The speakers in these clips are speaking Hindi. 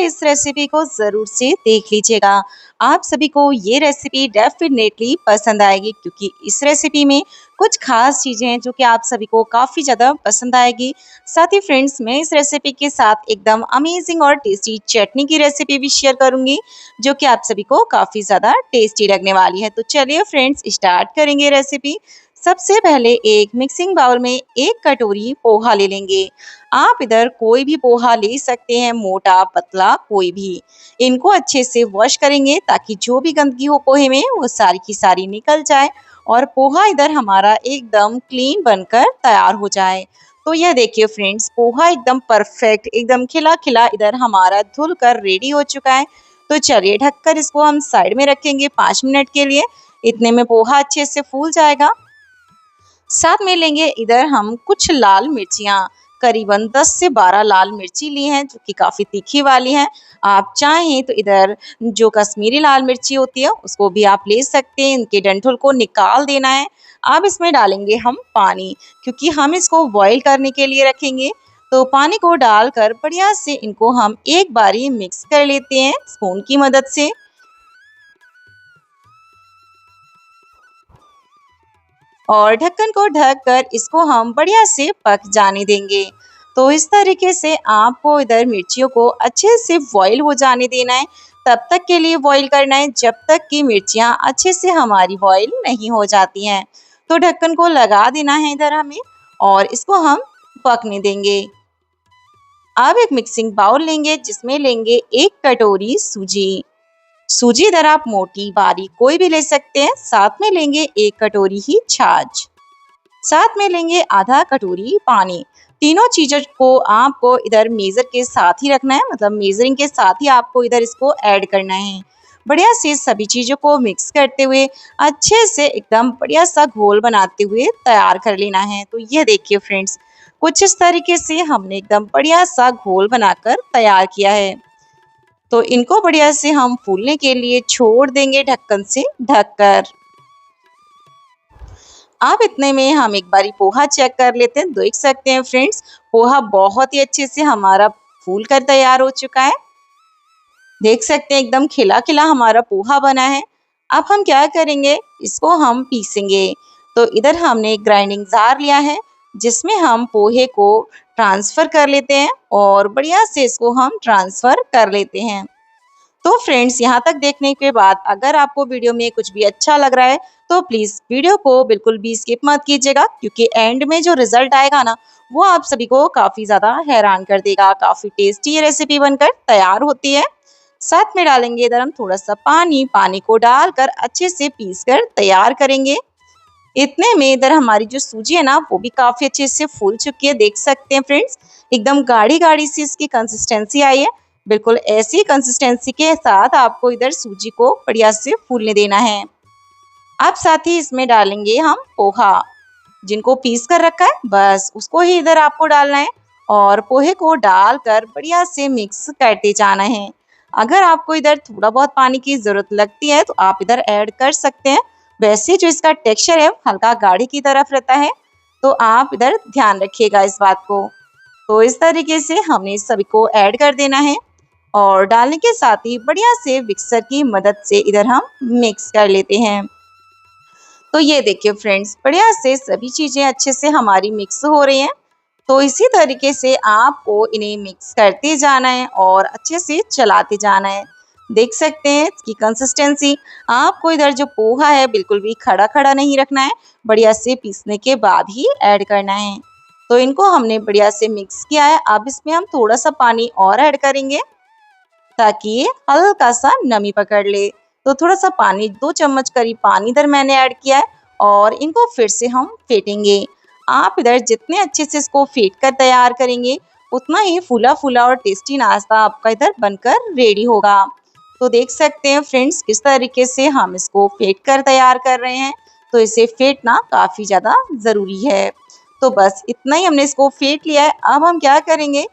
इस रेसिपी को ज़रूर से देख लीजिएगा। आप सभी को ये रेसिपी डेफिनेटली पसंद आएगी क्योंकि इस रेसिपी में कुछ खास चीज़ें हैं जो कि आप सभी को काफ़ी ज़्यादा पसंद आएगी। साथ ही फ्रेंड्स, मैं इस रेसिपी के साथ एकदम अमेजिंग और टेस्टी चटनी की रेसिपी भी शेयर करूंगी जो कि आप सभी को काफ़ी ज़्यादा टेस्टी लगने वाली है। तो चलिए फ्रेंड्स, स्टार्ट करेंगे रेसिपी। सबसे पहले एक मिक्सिंग बाउल में 1 कटोरी पोहा ले लेंगे। आप इधर कोई भी पोहा ले सकते हैं, मोटा पतला कोई भी। इनको अच्छे से वॉश करेंगे ताकि जो भी गंदगी हो पोहे में वो सारी की सारी निकल जाए और पोहा इधर हमारा एकदम क्लीन बनकर तैयार हो जाए। तो यह देखिए फ्रेंड्स, पोहा एकदम परफेक्ट, एकदम खिला खिला इधर हमारा धुल कर रेडी हो चुका है। तो चलिए ढककर इसको हम साइड में रखेंगे 5 मिनट के लिए। इतने में पोहा अच्छे से फूल जाएगा। साथ में लेंगे इधर हम कुछ लाल मिर्चियाँ, करीबन 10 से 12 लाल मिर्ची ली हैं जो कि काफ़ी तीखी वाली हैं। आप चाहें तो इधर जो कश्मीरी लाल मिर्ची होती है उसको भी आप ले सकते हैं। इनके डंठल को निकाल देना है। अब इसमें डालेंगे हम पानी, क्योंकि हम इसको बॉईल करने के लिए रखेंगे। तो पानी को डालकर बढ़िया से इनको हम एक बारी मिक्स कर लेते हैं स्पून की मदद से। और ढक्कन को ढक कर इसको हम बढ़िया से पक जाने देंगे। तो इस तरीके से आपको इधर मिर्चियों को अच्छे से बॉईल हो जाने देना है। तब तक के लिए बॉईल करना है जब तक कि मिर्चियाँ अच्छे से हमारी बॉईल नहीं हो जाती हैं। तो ढक्कन को लगा देना है इधर हमें और इसको हम पकने देंगे। अब एक मिक्सिंग बाउल लेंगे जिसमें लेंगे 1 कटोरी सूजी। सूजी इधर आप मोटी बारीक कोई भी ले सकते हैं। साथ में लेंगे 1 कटोरी ही छाछ। साथ में लेंगे आधा कटोरी पानी। तीनों चीज़ों को आपको इधर मेज़र के साथ ही रखना है, मतलब मेजरिंग के साथ ही आपको इधर इसको ऐड करना है। बढ़िया से सभी चीज़ों को मिक्स करते हुए अच्छे से एकदम बढ़िया सा घोल बनाते हुए तैयार कर लेना है। तो ये देखिए फ्रेंड्स, कुछ इस तरीके से हमने एकदम बढ़िया सा घोल बनाकर तैयार किया है। तो इनको बढ़िया से हम फूलने के लिए छोड़ देंगे ढक्कन से ढककर। अब इतने में हम एक बारी पोहा चेक कर लेते हैं। देख सकते हैं फ्रेंड्स, पोहा बहुत ही अच्छे से हमारा फूल कर तैयार हो चुका है। देख सकते हैं एकदम खिला खिला हमारा पोहा बना है। अब हम क्या करेंगे, इसको हम पीसेंगे। तो इधर हमने ग्राइंडिंग जार लिया है जिसमें हम पोहे को ट्रांसफ़र कर लेते हैं और बढ़िया से इसको हम ट्रांसफ़र कर लेते हैं। तो फ्रेंड्स, यहाँ तक देखने के बाद अगर आपको वीडियो में कुछ भी अच्छा लग रहा है तो प्लीज़ वीडियो को बिल्कुल भी स्किप मत कीजिएगा, क्योंकि एंड में जो रिजल्ट आएगा ना वो आप सभी को काफ़ी ज़्यादा हैरान कर देगा। काफ़ी टेस्टी ये रेसिपी बनकर तैयार होती है। साथ में डालेंगे इधर हम थोड़ा सा पानी। पानी को डालकर अच्छे से पीस कर तैयार करेंगे। इतने में इधर हमारी जो सूजी है ना वो भी काफ़ी अच्छे से फूल चुकी है। देख सकते हैं फ्रेंड्स, एकदम गाढ़ी गाढ़ी सी इसकी कंसिस्टेंसी आई है। बिल्कुल ऐसी कंसिस्टेंसी के साथ आपको इधर सूजी को बढ़िया से फूलने देना है। अब साथ ही इसमें डालेंगे हम पोहा, जिनको पीस कर रखा है बस उसको ही इधर आपको डालना है और पोहे को डालकर बढ़िया से मिक्स करते जाना है। अगर आपको इधर थोड़ा बहुत पानी की ज़रूरत लगती है तो आप इधर ऐड कर सकते हैं। वैसे जो इसका टेक्सचर है हल्का गाढ़ी की तरफ रहता है, तो आप इधर ध्यान रखिएगा इस बात को। तो इस तरीके से हमने सभी को ऐड कर देना है और डालने के साथ ही बढ़िया से मिक्सर की मदद से इधर हम मिक्स कर लेते हैं। तो ये देखिए फ्रेंड्स, बढ़िया से सभी चीज़ें अच्छे से हमारी मिक्स हो रही हैं। तो इसी तरीके से आपको इन्हें मिक्स करते जाना है और अच्छे से चलाते जाना है। देख सकते हैं इसकी कंसिस्टेंसी। आपको इधर जो पोहा है बिल्कुल भी खड़ा खड़ा नहीं रखना है, बढ़िया से पीसने के बाद ही ऐड करना है। तो इनको हमने बढ़िया से मिक्स किया है। अब इसमें हम थोड़ा सा पानी और ऐड करेंगे ताकि ये हल्का सा नमी पकड़ ले। तो थोड़ा सा पानी, 2 चम्मच करीब पानी इधर मैंने ऐड किया है और इनको फिर से हम फेंटेंगे। आप इधर जितने अच्छे से इसको फेंट कर तैयार करेंगे उतना ही फूला फूला और टेस्टी नाश्ता आपका इधर बनकर रेडी होगा। तो देख सकते हैं फ्रेंड्स किस तरीके से हम इसको फेंट कर तैयार कर रहे हैं। तो इसे फेंटना काफ़ी ज़्यादा ज़रूरी है। तो बस इतना ही हमने इसको फेंट लिया है। अब हम क्या करेंगे,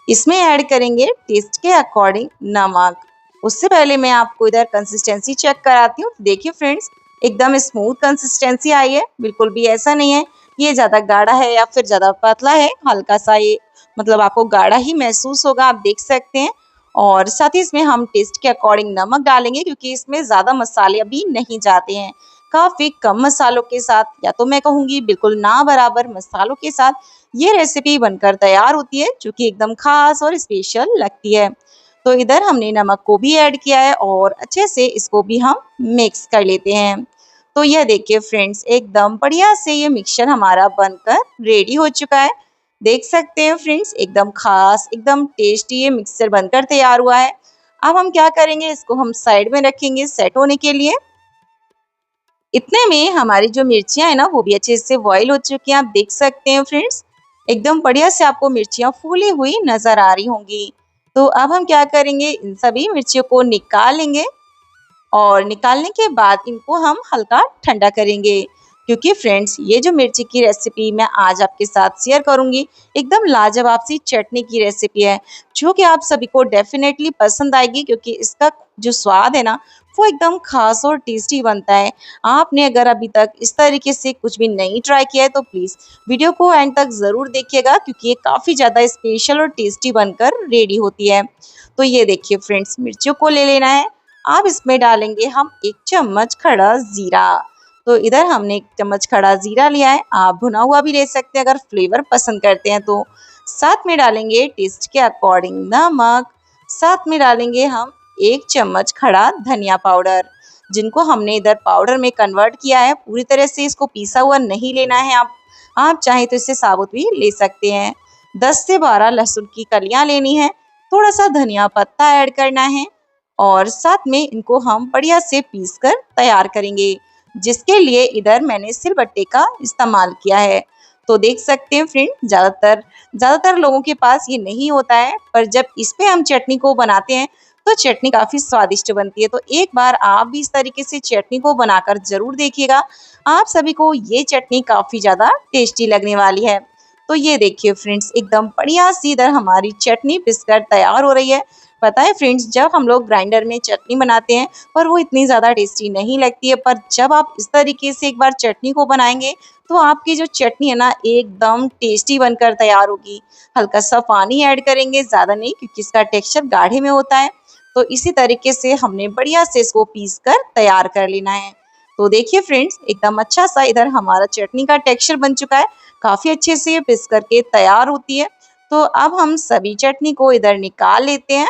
इसमें ऐड करेंगे टेस्ट के अकॉर्डिंग नमक। उससे पहले मैं आपको इधर कंसिस्टेंसी चेक कराती हूँ। देखिए फ्रेंड्स, एकदम स्मूथ कंसिस्टेंसी आई है, बिल्कुल भी ऐसा नहीं है ये ज़्यादा गाढ़ा है या फिर ज़्यादा पतला है। हल्का सा ये मतलब आपको गाढ़ा ही महसूस होगा, आप देख सकते हैं। और साथ ही इसमें हम टेस्ट के अकॉर्डिंग नमक डालेंगे क्योंकि इसमें ज़्यादा मसाले अभी नहीं जाते हैं। काफ़ी कम मसालों के साथ, या तो मैं कहूँगी बिल्कुल ना बराबर मसालों के साथ ये रेसिपी बनकर तैयार होती है, जो कि एकदम खास और स्पेशल लगती है। तो इधर हमने नमक को भी ऐड किया है और अच्छे से इसको भी हम मिक्स कर लेते हैं। तो यह देखिए फ्रेंड्स, एकदम बढ़िया से ये मिक्सचर हमारा बनकर रेडी हो चुका है। देख सकते हैं फ्रेंड्स, एकदम खास, एकदम टेस्टी ये मिक्सचर बनकर तैयार हुआ है। अब हम क्या करेंगे, इसको हम साइड में रखेंगे सेट होने के लिए। इतने में हमारी जो मिर्चियाँ हैं ना, वो भी अच्छे से बॉईल हो चुकी हैं। आप देख सकते हैं फ्रेंड्स, एकदम बढ़िया से आपको मिर्चियाँ फूली हुई नज़र आ रही होंगी। तो अब हम क्या करेंगे, इन सभी मिर्चियों को निकाल लेंगे और निकालने के बाद इनको हम हल्का ठंडा करेंगे, क्योंकि फ्रेंड्स ये जो मिर्ची की रेसिपी मैं आज आपके साथ शेयर करूंगी, एकदम लाजवाब सी चटनी की रेसिपी है, जो कि आप सभी को डेफिनेटली पसंद आएगी, क्योंकि इसका जो स्वाद है ना, वो एकदम खास और टेस्टी बनता है। आपने अगर अभी तक इस तरीके से कुछ भी नहीं ट्राई किया है तो प्लीज़ वीडियो को एंड तक ज़रूर देखिएगा, क्योंकि ये काफ़ी ज़्यादा स्पेशल और टेस्टी बनकर रेडी होती है। तो ये देखिए फ्रेंड्स, मिर्चियों को ले लेना है। अब इसमें डालेंगे हम 1 चम्मच खड़ा जीरा। तो इधर हमने 1 चम्मच खड़ा जीरा लिया है, आप भुना हुआ भी ले सकते हैं अगर फ्लेवर पसंद करते हैं तो। साथ में डालेंगे टेस्ट के अकॉर्डिंग नमक, साथ में डालेंगे हम 1 चम्मच खड़ा धनिया पाउडर, जिनको हमने इधर पाउडर में कन्वर्ट किया है। पूरी तरह से इसको पीसा हुआ नहीं लेना है, आप चाहें तो इसे साबुत भी ले सकते हैं। 10 से 12 लहसुन की कलियां लेनी है, थोड़ा सा धनिया पत्ता ऐड करना है और साथ में इनको हम बढ़िया से पीस कर तैयार करेंगे, जिसके लिए इधर मैंने सिलबट्टे का इस्तेमाल किया है। तो देख सकते हैं फ्रेंड, ज़्यादातर लोगों के पास ये नहीं होता है, पर जब इस पे हम चटनी को बनाते हैं तो चटनी काफ़ी स्वादिष्ट बनती है। तो एक बार आप भी इस तरीके से चटनी को बनाकर ज़रूर देखिएगा, आप सभी को ये चटनी काफ़ी ज़्यादा टेस्टी लगने वाली है। तो ये देखिए फ्रेंड्स, एकदम बढ़िया सी इधर हमारी चटनी पिसकर तैयार हो रही है। पता है फ्रेंड्स, जब हम लोग ग्राइंडर में चटनी बनाते हैं पर वो इतनी ज़्यादा टेस्टी नहीं लगती है, पर जब आप इस तरीके से एक बार चटनी को बनाएंगे तो आपकी जो चटनी है ना, एकदम टेस्टी बनकर तैयार होगी। हल्का सा पानी ऐड करेंगे, ज़्यादा नहीं, क्योंकि इसका टेक्सचर गाढ़े में होता है। तो इसी तरीके से हमने बढ़िया से इसको पीस कर तैयार कर लेना है। तो देखिए फ्रेंड्स, एकदम अच्छा सा इधर हमारा चटनी का टेक्सचर बन चुका है, काफ़ी अच्छे से ये पिस करके तैयार होती है। तो अब हम सभी चटनी को इधर निकाल लेते हैं।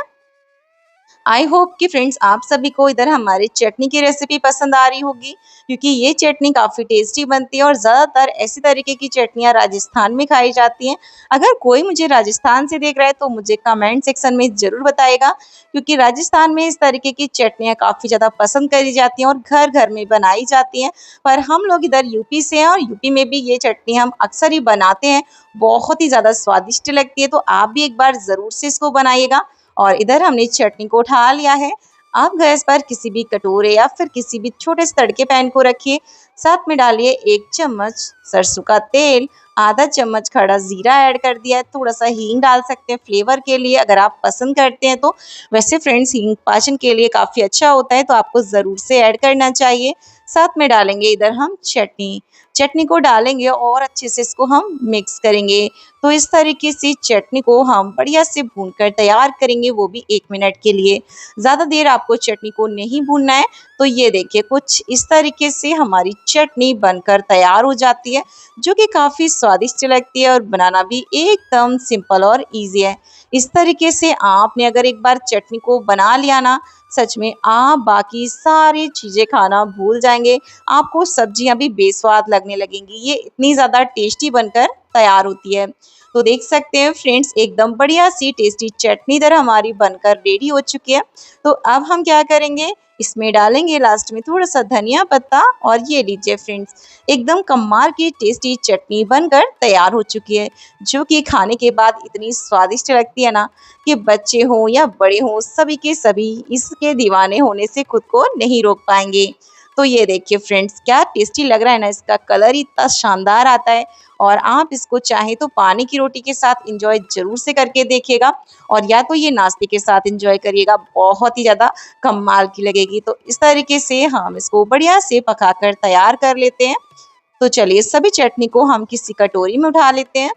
आई होप कि फ्रेंड्स आप सभी को इधर हमारी चटनी की रेसिपी पसंद आ रही होगी, क्योंकि ये चटनी काफ़ी टेस्टी बनती है और ज़्यादातर ऐसी तरीके की चटनियाँ राजस्थान में खाई जाती हैं। अगर कोई मुझे राजस्थान से देख रहा है तो मुझे कमेंट सेक्शन में ज़रूर बताएगा, क्योंकि राजस्थान में इस तरीके की चटनियाँ काफ़ी ज़्यादा पसंद करी जाती हैं और घर घर में बनाई जाती हैं। पर हम लोग इधर यूपी से हैं और यूपी में भी ये चटनी हम अक्सर ही बनाते हैं, बहुत ही ज़्यादा स्वादिष्ट लगती है। तो आप भी एक बार ज़रूर से इसको बनाइएगा। और इधर हमने चटनी को उठा लिया है। आप गैस पर किसी भी कटोरे या फिर किसी भी छोटे से तड़के पैन को रखिए। साथ में डालिए 1 चम्मच सरसों का तेल, आधा चम्मच खड़ा जीरा ऐड कर दिया है, थोड़ा सा हींग डाल सकते हैं फ्लेवर के लिए अगर आप पसंद करते हैं तो। वैसे फ्रेंड्स, हींग पाचन के लिए काफ़ी अच्छा होता है, तो आपको ज़रूर से ऐड करना चाहिए। साथ में डालेंगे इधर हम चटनी को डालेंगे और अच्छे से इसको हम मिक्स करेंगे। तो इस तरीके से चटनी को हम बढ़िया से भूनकर तैयार करेंगे, वो भी 1 मिनट के लिए। ज़्यादा देर आपको चटनी को नहीं भूनना है। तो ये देखिए, कुछ इस तरीके से हमारी चटनी बनकर तैयार हो जाती है, जो कि काफ़ी स्वादिष्ट लगती है और बनाना भी एकदम सिंपल और ईजी है। इस तरीके से आपने अगर एक बार चटनी को बना लिया ना, सच में आप बाकी सारी चीज़ें खाना भूल जाएंगे। आपको सब्जियां भी बेस्वाद लगने लगेंगी, ये इतनी ज़्यादा टेस्टी बनकर तैयार होती है। तो देख सकते हैं फ्रेंड्स, एकदम बढ़िया सी टेस्टी चटनी इधर हमारी बनकर रेडी हो चुकी है। तो अब हम क्या करेंगे, इसमें डालेंगे लास्ट में थोड़ा सा धनिया पत्ता और ये लीजिए फ्रेंड्स, एकदम कमाल की टेस्टी चटनी बनकर तैयार हो चुकी है, जो कि खाने के बाद इतनी स्वादिष्ट लगती है ना, कि बच्चे हों या बड़े हों, सभी के सभी इसके दीवाने होने से खुद को नहीं रोक पाएंगे। तो ये देखिए फ्रेंड्स, क्या टेस्टी लग रहा है ना, इसका कलर ही इतना शानदार आता है। और आप इसको चाहें तो पानी की रोटी के साथ इंजॉय ज़रूर से करके देखिएगा, और या तो ये नाश्ते के साथ इंजॉय करिएगा, बहुत ही ज़्यादा कमाल की लगेगी। तो इस तरीके से हम इसको बढ़िया से पकाकर तैयार कर लेते हैं। तो चलिए, सभी चटनी को हम किसी कटोरी में उठा लेते हैं।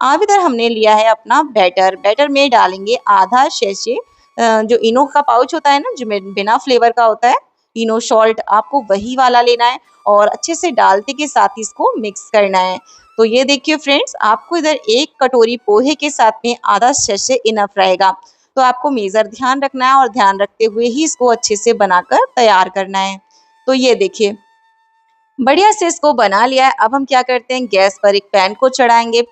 अब इधर हमने लिया है अपना बैटर। बैटर में डालेंगे आधा सैशे जो इनो का पाउच होता है ना, जो बिना फ्लेवर का होता है, इनो सॉल्ट आपको वही वाला लेना है और अच्छे से डालते के साथ ही इसको मिक्स करना है। तो ये देखिए फ्रेंड्स, आपको इधर 1 कटोरी पोहे के साथ में आधा सैशे इनफ रहेगा। तो आपको मेजर ध्यान रखना है और ध्यान रखते हुए ही इसको अच्छे से बनाकर तैयार करना है। तो ये देखिए बढ़िया से इसको बना लिया है। अब हम क्या करते हैं, गैस पर एक पैन को चढ़ाएंगे।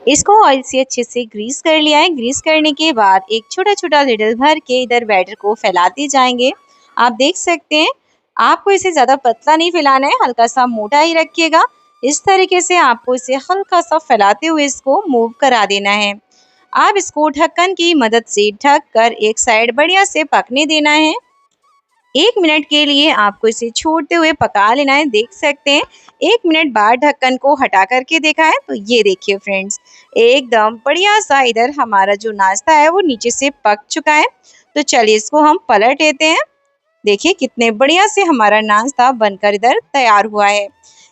इसको ऑयल से अच्छे से ग्रीस कर लिया है। ग्रीस करने के बाद एक छोटा छोटा लिडल भर के इधर बैटर को फैलाते जाएंगे। आप देख सकते हैं, आपको इसे ज्यादा पतला नहीं फैलाना है, हल्का सा मोटा ही रखिएगा। इस तरीके से आपको इसे हल्का सा फैलाते हुए इसको मूव करा देना है। आप इसको ढक्कन की मदद से ढक कर एक साइड बढ़िया से पकने देना है। 1 मिनट के लिए आपको इसे छोड़ते हुए पका लेना है। देख सकते हैं 1 मिनट बाद ढक्कन को हटा करके देखा है तो ये देखिए फ्रेंड्स, एकदम बढ़िया सा इधर हमारा जो नाश्ता है वो नीचे से पक चुका है। तो चलिए इसको हम पलट लेते हैं। देखिए कितने बढ़िया से हमारा नाश्ता बनकर इधर तैयार हुआ है।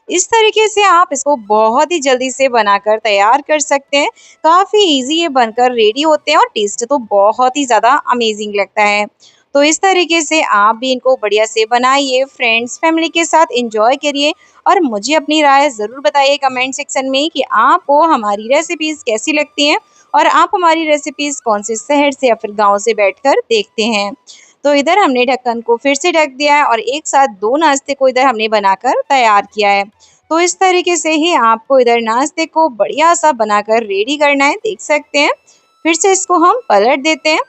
इस तरीके से आप इसको बहुत ही जल्दी से बनाकर तैयार कर सकते हैं। काफ़ी इजी ये बनकर रेडी होते हैं और टेस्ट तो बहुत ही ज़्यादा अमेजिंग लगता है। तो इस तरीके से आप भी इनको बढ़िया से बनाइए, फ्रेंड्स फैमिली के साथ एंजॉय करिए और मुझे अपनी राय ज़रूर बताइए कमेंट सेक्शन में कि आपको हमारी रेसिपीज़ कैसी लगती हैं और आप हमारी रेसिपीज़ कौन से शहर से या फिर गाँव से बैठकर देखते हैं। तो इधर हमने ढक्कन को फिर से ढक दिया है और एक साथ 2 नाश्ते को इधर हमने बनाकर तैयार किया है। तो इस तरीके से ही आपको इधर नाश्ते को बढ़िया सा बनाकर रेडी करना है। देख सकते हैं, फिर से इसको हम पलट देते हैं।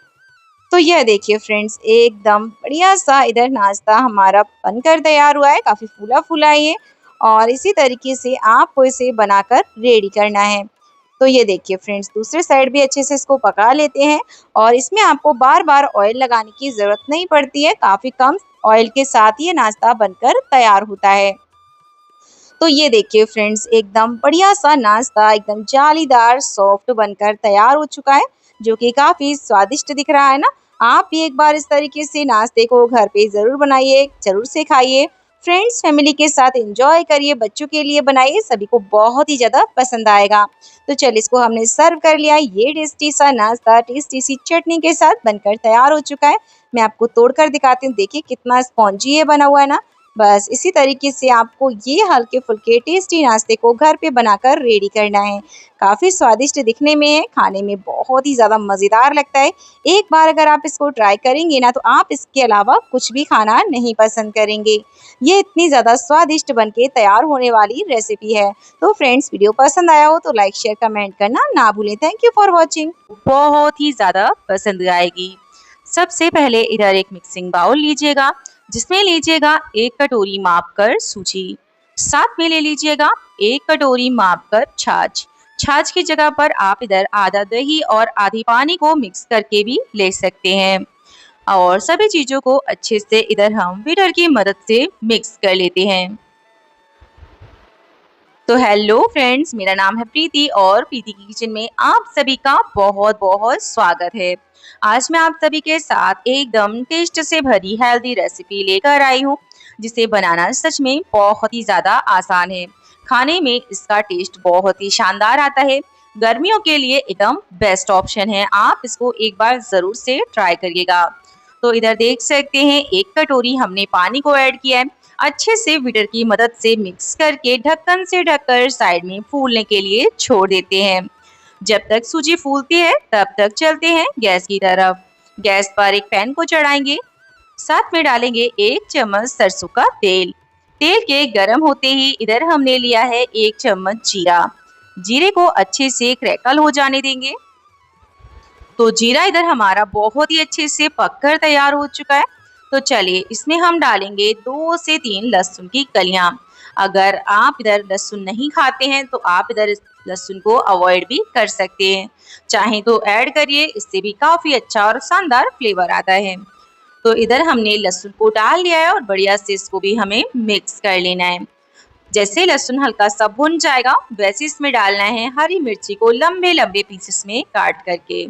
तो यह देखिए फ्रेंड्स, एकदम बढ़िया सा इधर नाश्ता हमारा बनकर तैयार हुआ है। काफ़ी फूला फूला है ये और इसी तरीके से आपको इसे बनाकर रेडी करना है। तो ये देखिए फ्रेंड्स, दूसरे साइड भी अच्छे से इसको पका लेते हैं और इसमें आपको बार बार ऑयल लगाने की ज़रूरत नहीं पड़ती है। काफ़ी कम ऑयल के साथ ये नाश्ता बनकर तैयार होता है। तो ये देखिए फ्रेंड्स, एकदम बढ़िया सा नाश्ता एकदम जालीदार सॉफ्ट बनकर तैयार हो चुका है, जो कि काफ़ी स्वादिष्ट दिख रहा है ना। आप भी एक बार इस तरीके से नाश्ते को घर पे ज़रूर बनाइए, ज़रूर से खाइए, फ्रेंड्स फैमिली के साथ एंजॉय करिए, बच्चों के लिए बनाइए, सभी को बहुत ही ज़्यादा पसंद आएगा। तो चलिए इसको हमने सर्व कर लिया। ये टेस्टी सा नाश्ता टेस्टी सी चटनी के साथ बनकर तैयार हो चुका है। मैं आपको तोड़कर दिखाती हूँ। देखिए कितना स्पॉन्जी ये बना हुआ है ना। बस इसी तरीके से आपको ये हल्के फुल्के टेस्टी नाश्ते को घर पे बनाकर रेडी करना है। काफ़ी स्वादिष्ट दिखने में है, खाने में बहुत ही ज़्यादा मज़ेदार लगता है। एक बार अगर आप इसको ट्राई करेंगे ना तो आप इसके अलावा कुछ भी खाना नहीं पसंद करेंगे। ये इतनी ज़्यादा स्वादिष्ट बनके तैयार होने वाली रेसिपी है। तो फ्रेंड्स, वीडियो पसंद आया हो तो लाइक शेयर कमेंट करना ना भूलें। Thank you for watching. बहुत ही ज़्यादा पसंद आएगी। सबसे पहले इधर एक मिक्सिंग बाउल लीजिएगा, जिसमें लीजिएगा 1 कटोरी माप कर सूजी, साथ में ले लीजिएगा 1 कटोरी माप कर छाछ। छाछ की जगह पर आप इधर आधा दही और आधी पानी को मिक्स करके भी ले सकते हैं और सभी चीज़ों को अच्छे से इधर हम बीटर की मदद से मिक्स कर लेते हैं। तो हेलो फ्रेंड्स, मेरा नाम है प्रीति और प्रीति की किचन में आप सभी का बहुत बहुत स्वागत है। आज मैं आप सभी के साथ एकदम टेस्ट से भरी हेल्दी रेसिपी लेकर आई हूँ, जिसे बनाना सच में बहुत ही ज़्यादा आसान है। खाने में इसका टेस्ट बहुत ही शानदार आता है। गर्मियों के लिए एकदम बेस्ट ऑप्शन है। आप इसको एक बार ज़रूर से ट्राई करिएगा। तो इधर देख सकते हैं 1 कटोरी हमने पानी को ऐड किया है। अच्छे से बीटर की मदद से मिक्स करके ढक्कन से ढककर साइड में फूलने के लिए छोड़ देते हैं। जब तक सूजी फूलती है तब तक चलते हैं गैस की तरफ। गैस पर एक पैन को चढ़ाएंगे, साथ में डालेंगे 1 चम्मच सरसों का तेल। तेल के गर्म होते ही इधर हमने लिया है 1 चम्मच जीरा। जीरे को अच्छे से क्रैकल हो जाने देंगे। तो जीरा इधर हमारा बहुत ही अच्छे से पककर तैयार हो चुका है। तो चलिए इसमें हम डालेंगे 2 से 3 लहसुन की कलियां। अगर आप इधर लहसुन नहीं खाते हैं तो आप इधर इस लहसुन को अवॉइड भी कर सकते हैं, चाहे तो ऐड करिए, इससे भी काफ़ी अच्छा और शानदार फ्लेवर आता है। तो इधर हमने लहसुन को डाल लिया है और बढ़िया से इसको भी हमें मिक्स कर लेना है। जैसे लहसुन हल्का सा भुन जाएगा वैसे इसमें डालना है हरी मिर्ची को लंबे लंबे पीसेस में काट करके।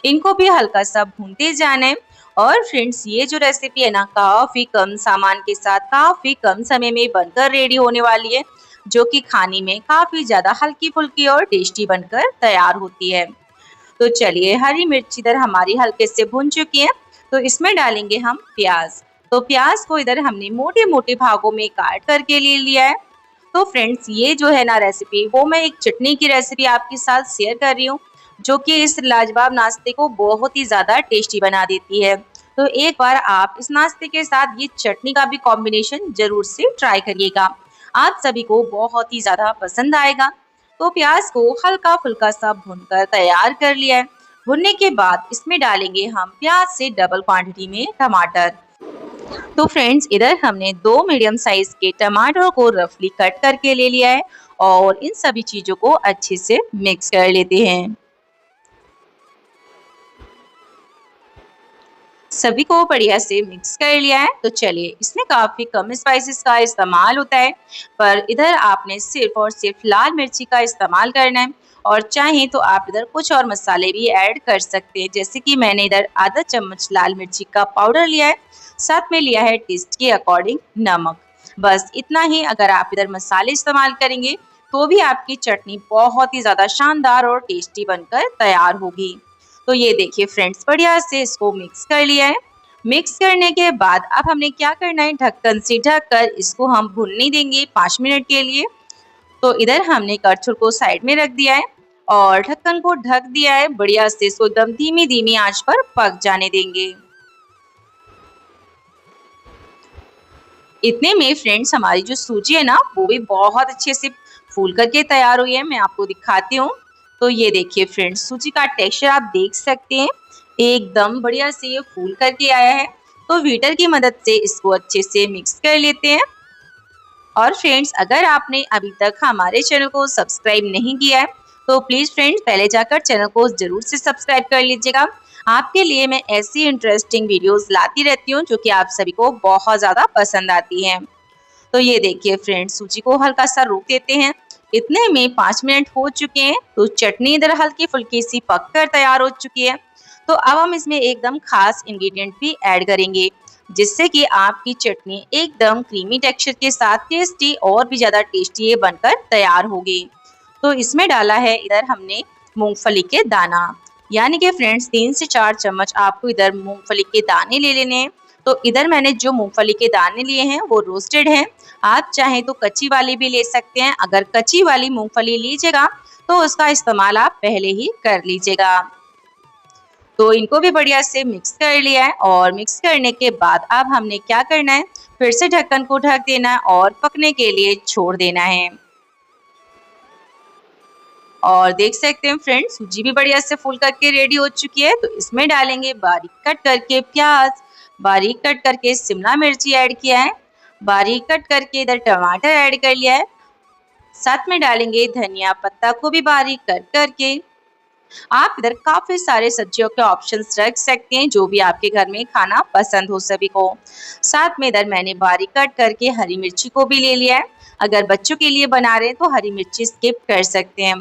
इनको भी हल्का सा भूनते जाना है। और फ्रेंड्स, ये जो रेसिपी है ना, काफ़ी कम सामान के साथ काफ़ी कम समय में बनकर रेडी होने वाली है। जो कि खाने में काफी ज्यादा हल्की फुल्की और टेस्टी बनकर तैयार होती है। तो चलिए, हरी मिर्च इधर हमारी हल्के से भुन चुकी है, तो इसमें डालेंगे हम प्याज। तो प्याज को इधर हमने मोटे मोटे भागों में काट करके ले लिया है। तो फ्रेंड्स, ये जो है ना रेसिपी, वो मैं एक चटनी की रेसिपी आपके साथ शेयर कर रही हूँ, जो कि इस लाजवाब नाश्ते को बहुत ही ज्यादा टेस्टी बना देती है। तो एक बार आप इस नाश्ते के साथ ये चटनी का भी कॉम्बिनेशन जरूर से ट्राई करिएगा, आप सभी को बहुत ही ज्यादा पसंद आएगा। तो प्याज को हल्का फुल्का सा भूनकर तैयार कर लिया है। भुनने के बाद इसमें डालेंगे हम प्याज से डबल क्वांटिटी में टमाटर। तो फ्रेंड्स, इधर हमने 2 मीडियम साइज के टमाटर को रफली कट करके ले लिया है और इन सभी चीजों को अच्छे से मिक्स कर लेते हैं। सभी को बढ़िया से मिक्स कर लिया है। तो चलिए, इसमें काफी कम स्पाइसेस का इस्तेमाल होता है, पर इधर आपने सिर्फ और सिर्फ लाल मिर्ची का इस्तेमाल करना है। और चाहें तो आप इधर कुछ और मसाले भी ऐड कर सकते हैं, जैसे कि मैंने इधर आधा चम्मच लाल मिर्ची का पाउडर लिया है, साथ में लिया है टेस्ट के अकॉर्डिंग नमक। बस इतना ही। अगर आप इधर मसाले इस्तेमाल करेंगे तो भी आपकी चटनी बहुत ही ज्यादा शानदार और टेस्टी बनकर तैयार होगी। तो ये देखिए फ्रेंड्स, बढ़िया से इसको मिक्स कर लिया है। मिक्स करने के बाद अब हमने क्या करना है, ढक्कन से ढककर इसको हम भूनने देंगे 5 मिनट के लिए। तो इधर हमने करछुल को साइड में रख दिया है और ढक्कन को ढक दिया है। बढ़िया से इसको एकदम धीमी धीमी आंच पर पक जाने देंगे। इतने में फ्रेंड्स, हमारी जो सूजी है ना, वो भी बहुत अच्छे से फूल करके तैयार हुई है। मैं आपको दिखाती हूँ। तो ये देखिए फ्रेंड्स, सूजी का टेक्सचर आप देख सकते हैं, एकदम बढ़िया से ये फूल करके आया है। तो बीटर की मदद से इसको अच्छे से मिक्स कर लेते हैं। और फ्रेंड्स, अगर आपने अभी तक हमारे चैनल को सब्सक्राइब नहीं किया है तो प्लीज फ्रेंड्स, पहले जाकर चैनल को जरूर से सब्सक्राइब कर लीजिएगा। आपके लिए मैं ऐसी इंटरेस्टिंग वीडियोस लाती रहती हूँ जो कि आप सभी को बहुत ज्यादा पसंद आती हैं। तो ये देखिए फ्रेंड्स, सूजी को हल्का सा रोक देते हैं। इतने में 5 मिनट हो चुके हैं। तो चटनी इधर हल्की फुल्की सी पक कर तैयार हो चुकी है। तो अब हम इसमें एकदम खास इंग्रेडिएंट भी ऐड करेंगे, जिससे कि आपकी चटनी एकदम क्रीमी टेक्सचर के साथ टेस्टी और भी ज्यादा टेस्टी बनकर तैयार होगी। तो इसमें डाला है इधर हमने मूंगफली के दाना, यानी कि फ्रेंड्स 3 से 4 चम्मच आपको इधर मूंगफली के दाने ले लेने हैं। तो इधर मैंने जो मूंगफली के दाने लिए हैं वो रोस्टेड हैं। आप चाहें तो कच्ची वाली भी ले सकते हैं। अगर कच्ची वाली मूंगफली लीजिएगा तो उसका इस्तेमाल आप पहले ही कर लीजिएगा। तो इनको भी बढ़िया से मिक्स कर लिया है और मिक्स करने के बाद अब हमने क्या करना है, फिर से ढक्कन को ढक देना है और पकने के लिए छोड़ देना है। और देख सकते हैं फ्रेंड्स, सूजी भी बढ़िया से फूल करके रेडी हो चुकी है। तो इसमें डालेंगे बारीक कट करके प्याज, बारीक कट करके शिमला मिर्ची ऐड किया है, बारीक कट करके इधर टमाटर ऐड कर लिया है, साथ में डालेंगे धनिया पत्ता को भी बारीक कट करके। आप इधर काफी सारे सब्जियों के ऑप्शंस रख सकते हैं, जो भी आपके घर में खाना पसंद हो सभी को। साथ में इधर मैंने बारीक कट करके हरी मिर्ची को भी ले लिया है। अगर बच्चों के लिए बना रहे हैं तो हरी मिर्ची स्किप कर सकते हैं।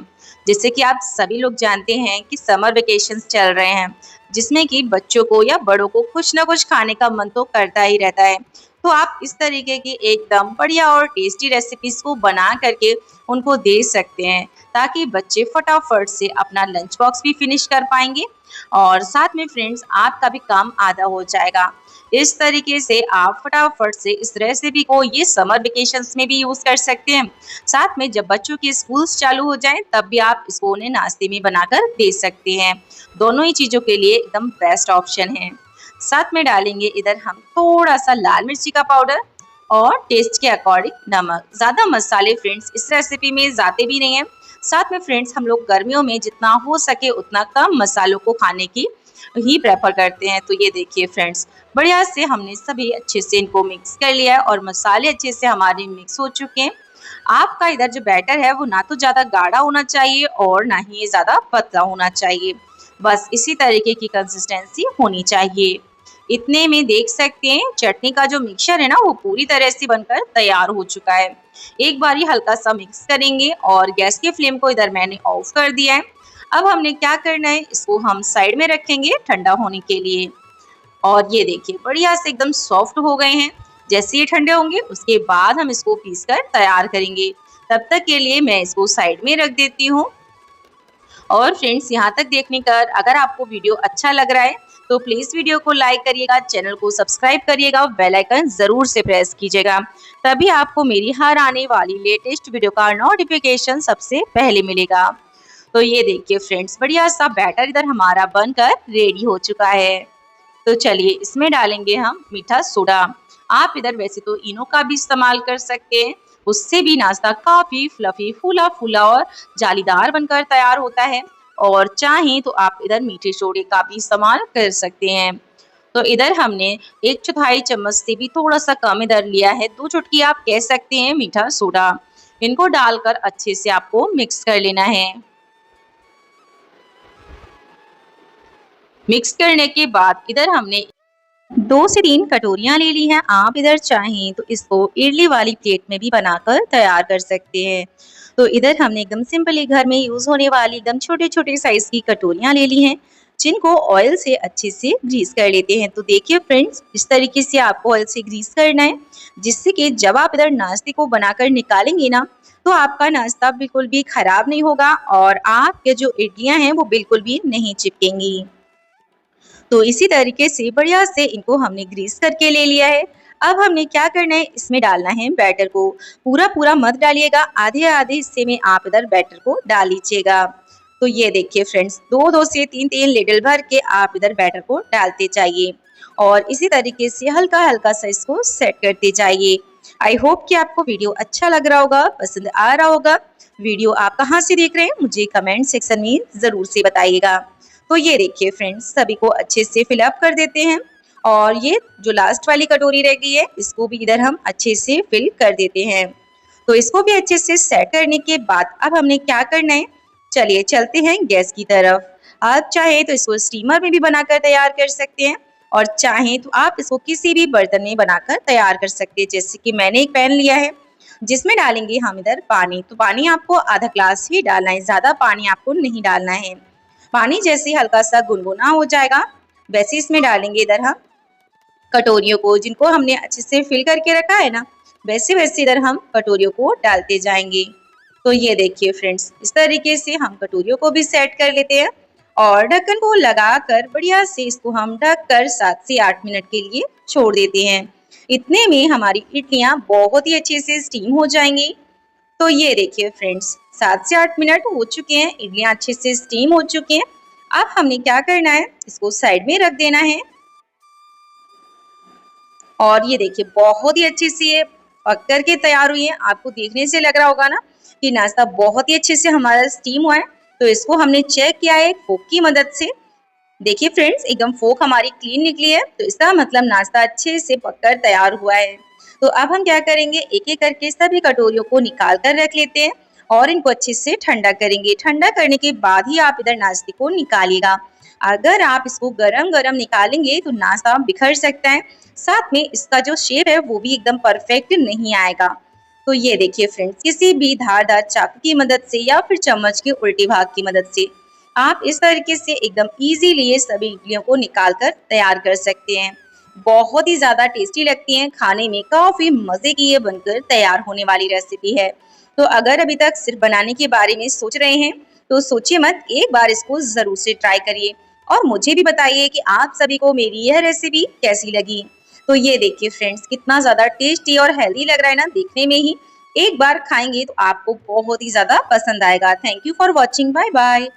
जैसे कि आप सभी लोग जानते हैं कि समर वेकेशंस चल रहे हैं, जिसमें कि बच्चों को या बड़ों को कुछ ना कुछ खाने का मन तो करता ही रहता है। तो आप इस तरीके की एकदम बढ़िया और टेस्टी रेसिपीज को बना करके उनको दे सकते हैं, ताकि बच्चे फटाफट से अपना लंच बॉक्स भी फिनिश कर पाएंगे और साथ में फ्रेंड्स आपका भी काम आधा हो जाएगा। इस तरीके से आप फटाफट से इस रेसिपी को ये समर वेकेशंस में भी यूज कर सकते हैं। साथ में जब बच्चों के स्कूल्स चालू हो जाएं तब भी आप इसको उन्हें नाश्ते में बनाकर दे सकते हैं। दोनों ही चीज़ों के लिए एकदम बेस्ट ऑप्शन है। साथ में डालेंगे इधर हम थोड़ा सा लाल मिर्ची का पाउडर और टेस्ट के अकॉर्डिंग नमक। ज़्यादा मसाले फ्रेंड्स इस रेसिपी में जाते भी नहीं है। साथ में फ्रेंड्स, हम लोग गर्मियों में जितना हो सके उतना कम मसालों को खाने की ही प्रेफर करते हैं। तो ये देखिए फ्रेंड्स, बढ़िया से हमने सभी अच्छे से इनको मिक्स कर लिया है और मसाले अच्छे से हमारे मिक्स हो चुके हैं। आपका इधर जो बैटर है वो ना तो ज़्यादा गाढ़ा होना चाहिए और ना ही ज़्यादा पतला होना चाहिए, बस इसी तरीके की कंसिस्टेंसी होनी चाहिए। इतने में देख सकते हैं चटनी का जो मिक्सचर है ना, वो पूरी तरह से बनकर तैयार हो चुका है। एक बार ही हल्का सा मिक्स करेंगे और गैस के फ्लेम को इधर मैंने ऑफ कर दिया है। अब हमने क्या करना है, इसको हम साइड में रखेंगे ठंडा होने के लिए। और ये देखिए बढ़िया से एकदम सॉफ्ट हो गए हैं। जैसे ये ठंडे होंगे उसके बाद हम इसको पीस कर तैयार करेंगे। तब तक के लिए मैं इसको साइड में रख देती हूँ। और फ्रेंड्स, यहाँ तक देखने कर अगर आपको वीडियो अच्छा लग रहा है तो प्लीज वीडियो को लाइक करिएगा, चैनल को सब्सक्राइब करिएगा और बेल आइकन जरूर से प्रेस कीजिएगा, तभी आपको मेरी हर आने वाली लेटेस्ट वीडियो का नोटिफिकेशन सबसे पहले मिलेगा। तो ये देखिए फ्रेंड्स, बढ़िया सा बैटर इधर हमारा बनकर रेडी हो चुका है। तो चलिए इसमें डालेंगे हम मीठा सोडा। आप इधर वैसे तो इनो का भी इस्तेमाल कर सकते हैं, उससे भी नाश्ता काफी फ्लफी, फूला फूला और जालीदार बनकर तैयार होता है। और चाहें तो आप इधर मीठे सोडे का भी इस्तेमाल कर सकते हैं। तो इधर हमने 1/4 चम्मच से भी थोड़ा सा कम इधर लिया है, 2 चुटकी आप कह सकते हैं मीठा सोडा। इनको डालकर अच्छे से आपको मिक्स कर लेना है। मिक्स करने के बाद इधर हमने 2 से 3 कटोरियां ले ली हैं। आप इधर चाहें तो इसको इडली वाली प्लेट में भी बनाकर तैयार कर सकते हैं। तो इधर हमने एकदम सिंपली घर में यूज होने वाली एकदम छोटे छोटे साइज की कटोरियां ले ली हैं, जिनको ऑयल से अच्छे से ग्रीस कर लेते हैं। तो देखिए फ्रेंड्स, इस तरीके से आपको ऑयल से ग्रीस करना है, जिससे कि जब आप इधर नाश्ते को बनाकर निकालेंगे ना, तो आपका नाश्ता बिल्कुल भी खराब नहीं होगा और आपके जो इडलियां हैं वो बिल्कुल भी नहीं चिपकेंगी। तो इसी तरीके से बढ़िया से इनको हमने ग्रीस करके ले लिया है। अब हमने क्या करना है, इसमें डालना है बैटर को। पूरा पूरा मत डालिएगा, आधे आधे हिस्से में आप इधर बैटर को डाल लीजिएगा। तो ये देखिए फ्रेंड्स, 2 से 3 लीडर भर के आप इधर बैटर को डालते जाइए और इसी तरीके से हल्का हल्का सा इसको सेट करते जाइए। आई होप कि आपको वीडियो अच्छा लग रहा होगा, पसंद आ रहा होगा। वीडियो आप कहाँ से देख रहे हैं मुझे कमेंट सेक्शन में जरूर से बताइएगा। तो ये देखिए फ्रेंड्स, सभी को अच्छे से फिलअप कर देते हैं और ये जो लास्ट वाली कटोरी रह गई है इसको भी इधर हम अच्छे से फिल कर देते हैं। तो इसको भी अच्छे से सेट करने के बाद अब हमने क्या करना है, चलिए चलते हैं गैस की तरफ। आप चाहे तो इसको स्टीमर में भी बनाकर तैयार कर सकते हैं और चाहे तो आप इसको किसी भी बर्तन में बनाकर तैयार कर सकते हैं। जैसे कि मैंने एक पैन लिया है जिसमें डालेंगे हम इधर पानी। तो पानी आपको आधा ग्लास ही डालना है, ज्यादा पानी आपको नहीं डालना है। पानी जैसे हल्का सा गुनगुना हो जाएगा वैसे इसमें डालेंगे इधर हम कटोरियों को, जिनको हमने अच्छे से फिल करके रखा है ना, वैसे वैसे इधर हम कटोरियों को डालते जाएंगे। तो ये देखिए फ्रेंड्स, इस तरीके से हम कटोरियों को भी सेट कर लेते हैं और ढक्कन को लगाकर बढ़िया से इसको हम ढककर 7 से 8 मिनट के लिए छोड़ देते हैं। इतने में हमारी इडलियां बहुत ही अच्छे से स्टीम हो जाएंगी। तो ये देखिए फ्रेंड्स, 7 से 8 मिनट हो चुके हैं, इडलियां अच्छे से स्टीम हो चुके हैं। अब हमने क्या करना है, इसको साइड में रख देना है और ये देखिए बहुत ही अच्छे से ये पक करके तैयार हुई है। आपको देखने से लग रहा होगा ना कि नाश्ता बहुत ही अच्छे से हमारा स्टीम हुआ है। तो इसको हमने चेक किया है फोक की मदद से। देखिए फ्रेंड्स, एकदम फोक हमारी क्लीन निकली है, तो इसका मतलब नाश्ता अच्छे से पककर तैयार हुआ है। तो अब हम क्या करेंगे, एक एक करके सभी कटोरियों को निकाल कर रख लेते हैं और इनको अच्छे से ठंडा करेंगे। ठंडा करने के बाद ही आप इधर नाश्ते को निकालिएगा। अगर आप इसको गरम गरम निकालेंगे तो नाश्ता बिखर सकता है, साथ में इसका जो शेप है वो भी एकदम परफेक्ट नहीं आएगा। तो ये देखिए फ्रेंड्स, किसी भी धारदार चाकू की मदद से या फिर चम्मच के उल्टे भाग की मदद से आप इस तरीके से एकदम इजीली ये सभी इडलियों को निकाल कर तैयार कर सकते हैं। बहुत ही ज्यादा टेस्टी लगती हैं, खाने में काफी मजे की ये बनकर तैयार होने वाली रेसिपी है। तो अगर अभी तक सिर्फ बनाने के बारे में सोच रहे हैं तो सोचिए मत, एक बार इसको जरूर से ट्राई करिए और मुझे भी बताइए कि आप सभी को मेरी यह रेसिपी कैसी लगी। तो ये देखिए फ्रेंड्स, कितना ज्यादा टेस्टी और हेल्दी लग रहा है ना देखने में ही। एक बार खाएंगे तो आपको बहुत ही ज्यादा पसंद आएगा। Thank you for watching, bye bye.